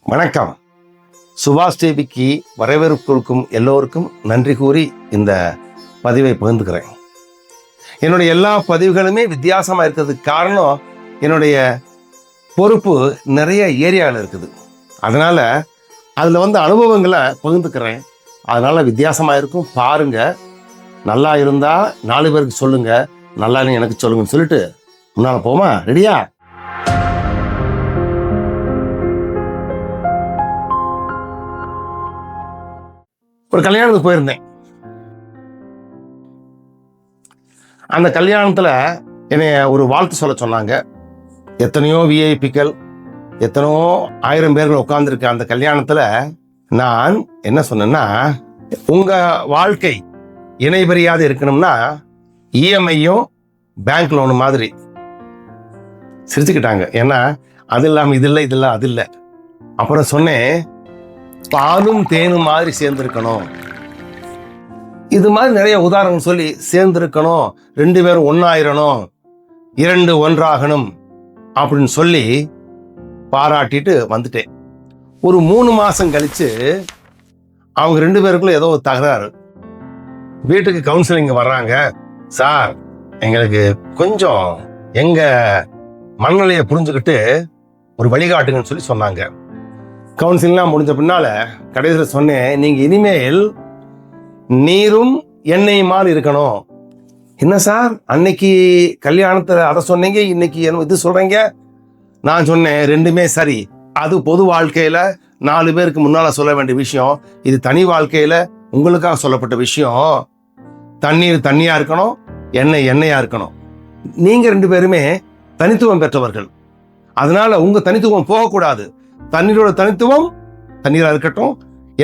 வணக்கம். சுபாஷ் டிவிக்கு வரவேற்பு கொடுக்கும் எல்லோருக்கும் நன்றி கூறி இந்த பதிவை பகிர்ந்துக்கிறேன். என்னுடைய எல்லா பதிவுகளுமே வித்தியாசமாக இருக்கிறதுக்கு காரணம் என்னுடைய பொறுப்பு நிறைய ஏரியாவில் இருக்குது. அதனால் அதில் அனுபவங்களை பகிர்ந்துக்கிறேன். அதனால் வித்தியாசமாக இருக்கும். பாருங்கள், நல்லா இருந்தால் 4 பேருக்கு சொல்லுங்கள், நல்லா இல்லைன்னு எனக்கு சொல்லுங்கன்னு சொல்லிட்டு முன்னால் போமா? ரெடியா? ஒரு கல்யாணத்துக்கு போயிருந்தேன். அந்த கல்யாணத்தில் என்னை ஒரு வாழ்த்து சொல்ல சொன்னாங்க. எத்தனையோ விஐபிக்கள், எத்தனையோ 1000 பேர்கள் உட்கார்ந்துருக்க அந்த கல்யாணத்தில் நான் என்ன சொன்னேன்னா, உங்கள் வாழ்க்கை இணைபெரியாது இருக்கணும்னா இஎம்ஐயும் பேங்க் லோனு மாதிரி. சிரிச்சுக்கிட்டாங்க. ஏன்னா அது இல்லாமல் இது இல்லை, இதெல்லாம் அது இல்லை. அப்புறம் சொன்னேன், பாலும் தேனும் மாதிரி சேர்ந்துருக்கணும். இது மாதிரி நிறைய உதாரணம் சொல்லி சேர்ந்துருக்கணும், 2 பேரும் ஒன்றாயிரணும், 2 ஒன்றாகணும் அப்படின்னு சொல்லி பாராட்டிட்டு வந்துட்டேன். ஒரு 3 மாதம் கழித்து அவங்க 2 பேருக்குள்ள ஏதோ ஒரு தகராறு. வீட்டுக்கு கவுன்சிலிங் வர்றாங்க. சார், எங்களுக்கு கொஞ்சம் எங்கள் மனநிலையை புரிஞ்சுக்கிட்டு ஒரு வழிகாட்டுங்கன்னு சொல்லி சொன்னாங்க. கவுன்சிலிங்லாம் முடிஞ்ச பின்னால கடைசியில் சொன்னேன், நீங்கள் இனிமேல் நீரும் எண்ணெயுமால் இருக்கணும். என்ன சார், அன்னைக்கு கல்யாணத்தில் அதை சொன்னீங்க, இன்னைக்கு இது சொல்கிறீங்க? நான் சொன்னேன், ரெண்டுமே சரி. அது பொது வாழ்க்கையில் 4 பேருக்கு முன்னால் சொல்ல வேண்டிய விஷயம். இது தனி வாழ்க்கையில் உங்களுக்காக சொல்லப்பட்ட விஷயம். தண்ணீர் தண்ணியாக இருக்கணும், எண்ணெய் எண்ணெயாக இருக்கணும். நீங்கள் 2 பேருமே தனித்துவம் பெற்றவர்கள். அதனால உங்கள் தனித்துவம் போகக்கூடாது. தண்ணீரோட தனித்துவம் தண்ணீராக இருக்கட்டும்,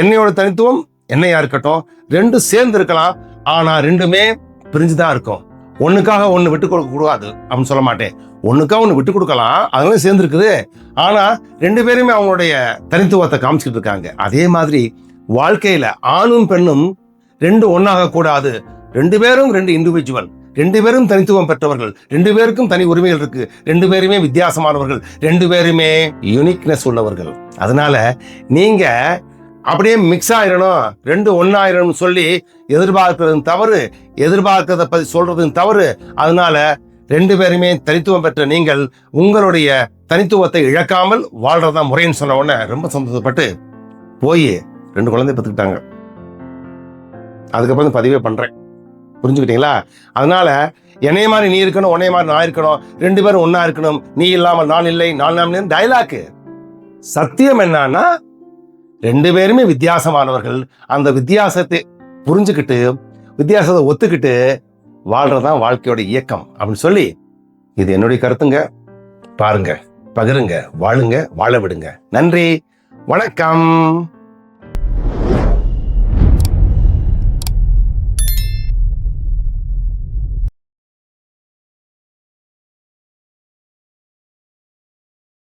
எண்ணெயோட தனித்துவம் எண்ணெயாக இருக்கட்டும். 2 சேர்ந்து இருக்கலாம், ஆனால் 2மே பிரிஞ்சுதான் இருக்கும். ஒன்றுக்காக ஒன்று விட்டு கொடுக்க கூடாது அப்படின்னு சொல்ல மாட்டேன். ஒன்றுக்காக ஒன்று விட்டு கொடுக்கலாம், அதனால சேர்ந்து இருக்குது. ஆனால் 2 பேருமே அவங்களுடைய தனித்துவத்தை காமிச்சிட்டு இருக்காங்க. அதே மாதிரி வாழ்க்கையில் ஆணும் பெண்ணும் 2 ஒன்றாக கூடாது. 2 பேரும் 2 இண்டிவிஜுவல், 2 பேரும் தனித்துவம் பெற்றவர்கள், 2 பேருக்கும் தனி உரிமைகள் இருக்கு, 2 பேருமே வித்தியாசமானவர்கள், 2 பேருமே யூனிக்னஸ் உள்ளவர்கள். அதனால நீங்க அப்படியே மிக்ஸ் ஆயிரணும், 2 ஒன்னாயிரம்னு சொல்லி எதிர்பார்க்கறது தவறு, எதிர்பார்க்கறத பத்தி சொல்றது தவறு. அதனால 2 பேருமே தனித்துவம் பெற்ற நீங்கள் உங்களுடைய தனித்துவத்தை இழக்காமல் வாழ்றதான் முறைன்னு சொன்ன உடனே ரொம்ப சந்தோஷப்பட்டு போய் 2 குழந்தை பெற்றுக்கிட்டாங்க. அதுக்கப்புறம் பதிவே பண்றேன். புரிஞ்சுக்கிட்டீங்களா? அதனால என்னைய மாதிரி நீ இருக்கணும், உன்னைய மாதிரி நான் இருக்கணும், 2 பேரும் ஒன்னா இருக்கணும், நீ இல்லாமல் நான் இல்லை, நான் இல்லாமல் டயலாக்கு. சத்தியம் என்னன்னா, 2 பேருமே வித்தியாசமானவர்கள். அந்த வித்தியாசத்தை புரிஞ்சுக்கிட்டு, வித்தியாசத்தை ஒத்துக்கிட்டு வாழ்றதான் வாழ்க்கையோட இயக்கம் அப்படின்னு சொல்லி, இது என்னுடைய கருத்துங்க. பாருங்க, பகிருங்க, வாழுங்க, வாழ விடுங்க. நன்றி, வணக்கம்.